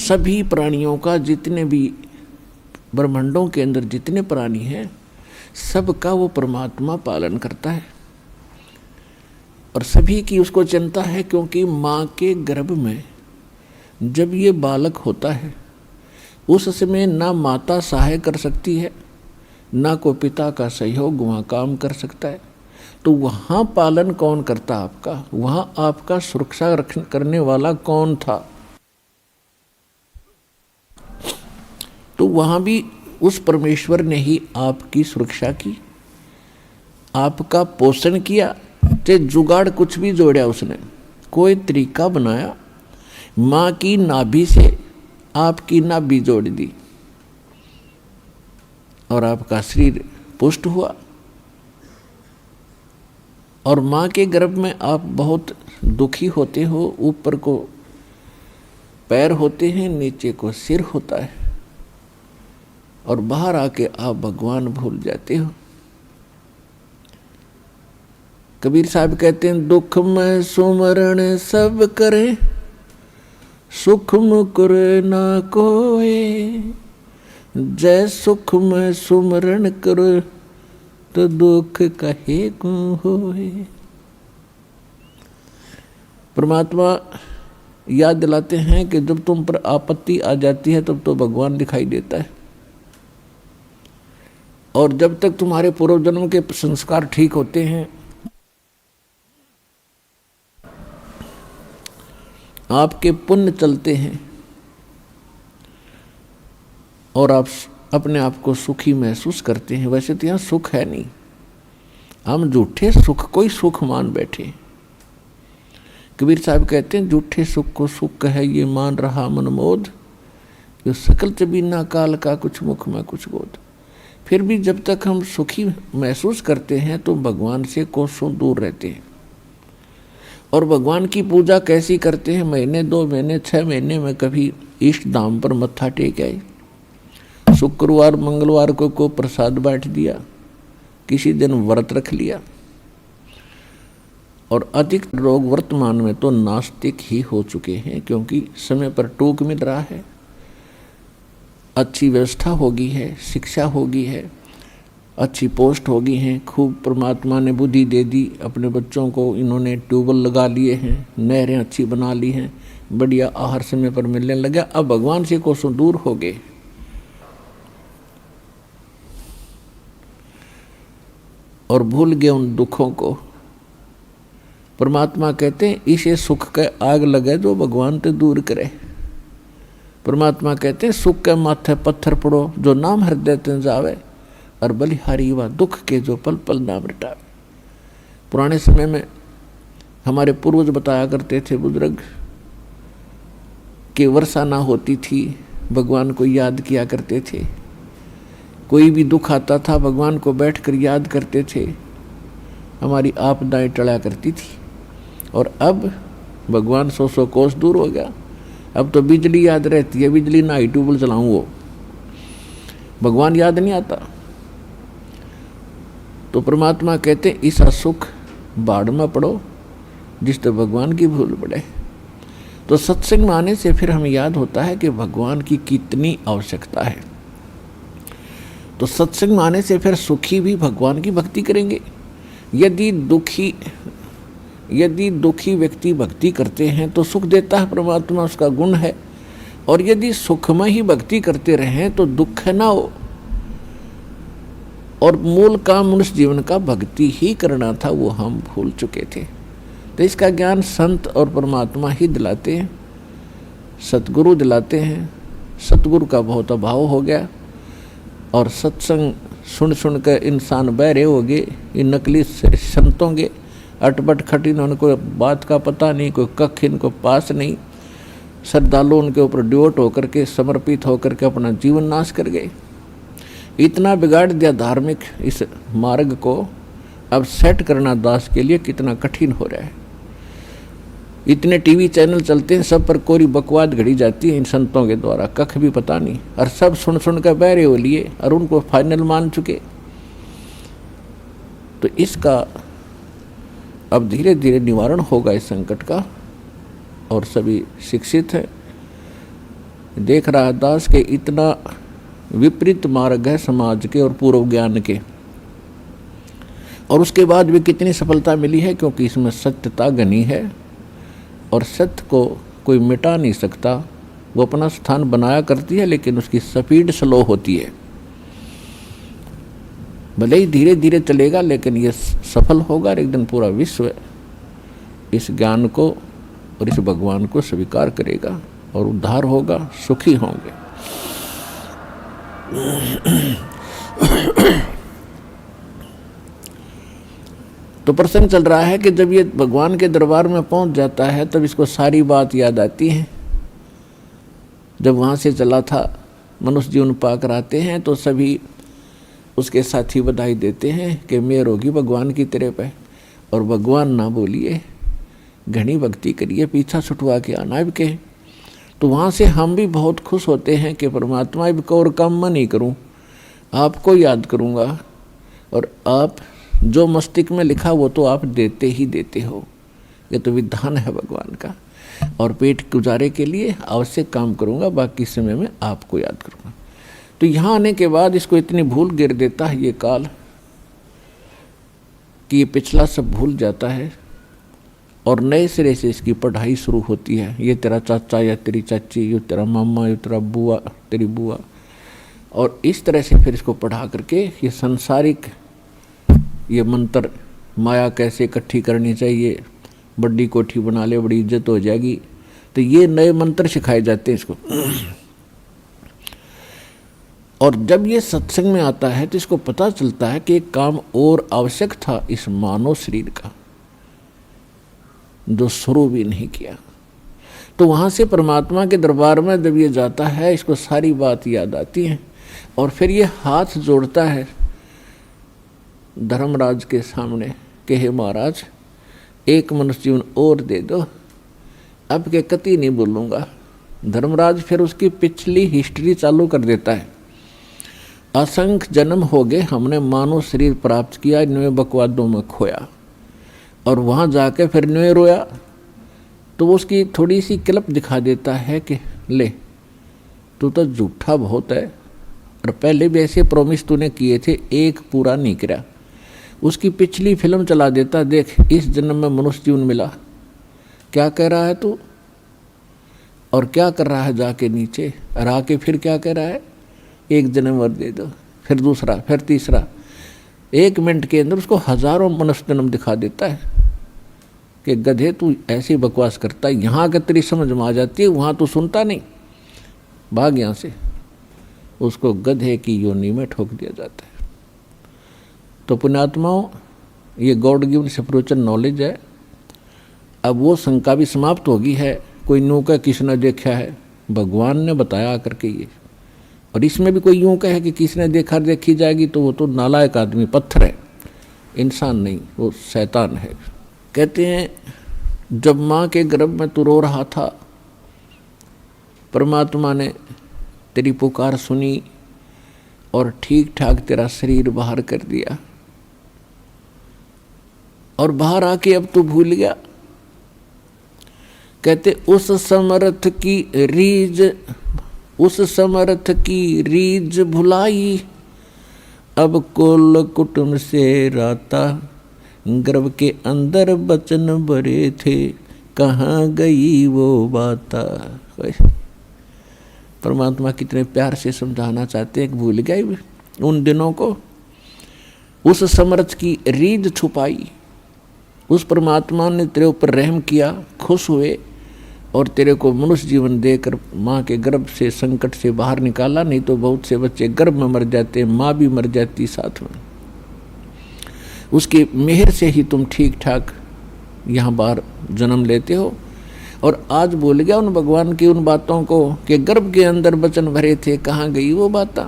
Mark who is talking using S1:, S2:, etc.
S1: सभी प्राणियों का, जितने भी ब्रह्मांडों के अंदर जितने प्राणी हैं, सबका वो परमात्मा पालन करता है और सभी की उसको चिंता है। क्योंकि माँ के गर्भ में जब ये बालक होता है, उस समय ना माता सहाय कर सकती है, ना को पिता का सहयोग वहाँ काम कर सकता है। तो वहाँ पालन कौन करता आपका? वहाँ आपका सुरक्षा करने वाला कौन था? तो वहाँ भी उस परमेश्वर ने ही आपकी सुरक्षा की, आपका पोषण किया। ते जुगाड़ कुछ भी जोड़ा उसने, कोई तरीका बनाया, माँ की नाभि से आपकी नाभि जोड़ दी और आपका शरीर पुष्ट हुआ। और माँ के गर्भ में आप बहुत दुखी होते हो। ऊपर को पैर होते हैं, नीचे को सिर होता है, और बाहर आके आप भगवान भूल जाते हो। कबीर साहब कहते हैं, दुख में सुमरण सब करे, सुख मुकुर ना कोय। जय सुख में सुमरण करो, तो दुख कहे को होए। परमात्मा याद दिलाते हैं कि जब तुम पर आपत्ति आ जाती है तब तो भगवान दिखाई देता है, और जब तक तुम्हारे पूर्व जन्म के संस्कार ठीक होते हैं, आपके पुण्य चलते हैं और आप अपने आप को सुखी महसूस करते हैं। वैसे तो यहाँ सुख है नहीं, हम झूठे सुख को ही सुख मान बैठे। कबीर साहब कहते हैं, झूठे सुख को सुख है ये मान रहा मनमोद, जो सकल चबीना काल का कुछ मुख में कुछ बोध। फिर भी जब तक हम सुखी महसूस करते हैं तो भगवान से कोसों दूर रहते हैं। और भगवान की पूजा कैसी करते हैं? महीने 2 महीने 6 महीने में कभी इष्ट धाम पर मत्था टेक आए, शुक्रवार मंगलवार को प्रसाद बांट दिया, किसी दिन व्रत रख लिया। और अधिक लोग वर्तमान में तो नास्तिक ही हो चुके हैं, क्योंकि समय पर टूक मिल रहा है, अच्छी व्यवस्था होगी है, शिक्षा होगी है, अच्छी पोस्ट होगी हैं, खूब परमात्मा ने बुद्धि दे दी, अपने बच्चों को इन्होंने ट्यूबवेल लगा लिए हैं, नहरें अच्छी बना ली हैं, बढ़िया आहार समय पर मिलने लगा। अब भगवान से कोसों दूर हो गए। और भूल गए उन दुखों को। परमात्मा कहते हैं, इसे सुख के आग लगे जो भगवान ते दूर करे। परमात्मा कहते हैं, सुख के माथे पत्थर पड़ो जो नाम हृदय ते जावे, और बलिहारी व दुख के जो पल पल नाम रटावे। पुराने समय में हमारे पूर्वज बताया करते थे बुजुर्ग, कि वर्षा ना होती थी, भगवान को याद किया करते थे। कोई भी दुख आता था, भगवान को बैठकर याद करते थे, हमारी आपदाएं टला करती थी। और अब भगवान 100 कोस दूर हो गया। अब तो बिजली याद रहती है, बिजली ना ही ट्यूबवेल चलाऊं, वो भगवान याद नहीं आता। तो परमात्मा कहते, ऐसा सुख बाढ़ में पड़ो जिससे भगवान की भूल पड़े। तो सत्संग में आने से फिर हमें याद होता है कि भगवान की कितनी आवश्यकता है। तो सत्संग में आने से फिर सुखी भी भगवान की भक्ति करेंगे। यदि दुखी व्यक्ति भक्ति करते हैं तो सुख देता है परमात्मा, उसका गुण है। और यदि सुख में ही भक्ति करते रहें तो दुख ना हो। और मूल काम मनुष्य जीवन का भक्ति ही करना था, वो हम भूल चुके थे। तो इसका ज्ञान संत और परमात्मा ही दिलाते हैं, सतगुरु दिलाते हैं। सतगुरु का बहुत अभाव हो गया, और सत्संग सुन सुन कर इंसान बहरे हो गए। इन नकली संतों के अटपट खटिन, उनको बात का पता नहीं, कोई कख इनको पास नहीं। श्रद्धालु उनके ऊपर ड्योट होकर के, समर्पित होकर के अपना जीवन नाश कर गए। इतना बिगाड़ दिया धार्मिक इस मार्ग को। अब सेट करना दास के लिए कितना कठिन हो रहा है। इतने टीवी चैनल चलते हैं, सब पर कोरी बकवाद घड़ी जाती है इन संतों के द्वारा, कख भी पता नहीं, और सब सुन सुन कर बहरे हो लिए और उनको फाइनल मान चुके। तो इसका अब धीरे धीरे निवारण होगा इस संकट का, और सभी शिक्षित हैं। देख रहा दास के इतना विपरीत मार्ग है समाज के और पूर्व ज्ञान के, और उसके बाद भी कितनी सफलता मिली है, क्योंकि इसमें सत्यता घनी है और सत्य को कोई मिटा नहीं सकता। वो अपना स्थान बनाया करती है लेकिन उसकी स्पीड स्लो होती है। भले ही धीरे धीरे चलेगा लेकिन ये सफल होगा और एक दिन पूरा विश्व इस ज्ञान को और इस भगवान को स्वीकार करेगा और उद्धार होगा, सुखी होंगे। तो प्रसंग चल रहा है कि जब ये भगवान के दरबार में पहुंच जाता है तब इसको सारी बात याद आती है। जब वहाँ से चला था, मनुष्य जीवन पाकर आते हैं तो सभी उसके साथी बधाई देते हैं कि मेहर होगी भगवान की तेरे पे, और भगवान ना बोलिए, घनी भक्ति करिए, पीछा छुटवा के आना अब के। तो वहाँ से हम भी बहुत खुश होते हैं कि परमात्मा अब को और काम मैं नहीं करूँ, आपको याद करूँगा, और आप जो मस्तिष्क में लिखा वो तो आप देते ही देते हो। ये तो विधान है भगवान का, और पेट गुजारे के लिए आवश्यक काम करूँगा, बाकी समय में आपको याद करूँगा। तो यहाँ आने के बाद इसको इतनी भूल गिर देता है ये काल कि ये पिछला सब भूल जाता है और नए सिरे से इसकी पढ़ाई शुरू होती है। ये तेरा चाचा या तेरी चाची, ये तेरा मामा, ये तेरा बुआ, तेरी बुआ, और इस तरह से फिर इसको पढ़ा करके ये सांसारिक ये मंत्र, माया कैसे इकट्ठी करनी चाहिए, बड़ी कोठी बना ले बड़ी इज्जत हो जाएगी, तो ये नए मंत्र सिखाए जाते हैं इसको। और जब ये सत्संग में आता है तो इसको पता चलता है कि एक काम और आवश्यक था इस मानव शरीर का, जो शुरू भी नहीं किया। तो वहाँ से परमात्मा के दरबार में जब ये जाता है, इसको सारी बात याद आती है, और फिर ये हाथ जोड़ता है धर्मराज के सामने कि हे महाराज, एक मनुष्य जीवन और दे दो, अब के कति नहीं बोलूँगा। धर्मराज फिर उसकी पिछली हिस्ट्री चालू कर देता है। असंख्य जन्म हो गए, हमने मानव शरीर प्राप्त किया, इनमें बकवादों में खोया, और वहाँ जाके फिर इनमें रोया। तो वो उसकी थोड़ी सी क्लिप दिखा देता है कि ले, तू तो झूठा बहुत है, और पहले भी ऐसे प्रॉमिस तूने किए थे, एक पूरा नहीं किया। उसकी पिछली फिल्म चला देता, देख इस जन्म में मनुष्य जीवन मिला, क्या कह रहा है तू, और क्या कर रहा है जाके नीचे, और आके फिर क्या कह रहा है, एक जन्म और दे दो, फिर दूसरा, फिर तीसरा। 1 मिनट के अंदर उसको हजारों मनुष्य जन्म दिखा देता है कि गधे तू ऐसी बकवास करता है, यहाँ का तेरी समझ में आ जाती है, वहाँ तू सुनता नहीं, भाग यहाँ से। उसको गधे की योनि में ठोक दिया जाता है। तो पुण्यात्माओं, ये गॉड गिवन स्पिरिचुअल नॉलेज है। अब वो शंका भी समाप्त होगी है, कोई यूँ का किसने देखा है, भगवान ने बताया करके ये। और इसमें भी कोई यूँ कहे कि किसने देखा देखी जाएगी, तो वो तो नालायक आदमी, पत्थर है, इंसान नहीं, वो शैतान है। कहते हैं जब माँ के गर्भ में तू रो रहा था, परमात्मा ने तेरी पुकार सुनी और ठीक ठाक तेरा शरीर बाहर कर दिया, और बाहर आके अब तू भूल गया। कहते उस समर्थ की रीज भुलाई, अब कुल कुटुंब से राता, गर्भ के अंदर बचन भरे थे, कहाँ गई वो बाता। परमात्मा कितने प्यार से समझाना चाहते हैं कि भूल गए उन दिनों को। उस समर्थ की रीझ छुपाई, उस परमात्मा ने तेरे ऊपर रहम किया, खुश हुए और तेरे को मनुष्य जीवन देकर माँ के गर्भ से संकट से बाहर निकाला। नहीं तो बहुत से बच्चे गर्भ में मर जाते, माँ भी मर जाती साथ में। उसकी मेहर से ही तुम ठीक ठाक यहाँ बाहर जन्म लेते हो। और आज भूल गया उन भगवान की उन बातों को कि गर्भ के अंदर बचन भरे थे, कहाँ गई वो बातें।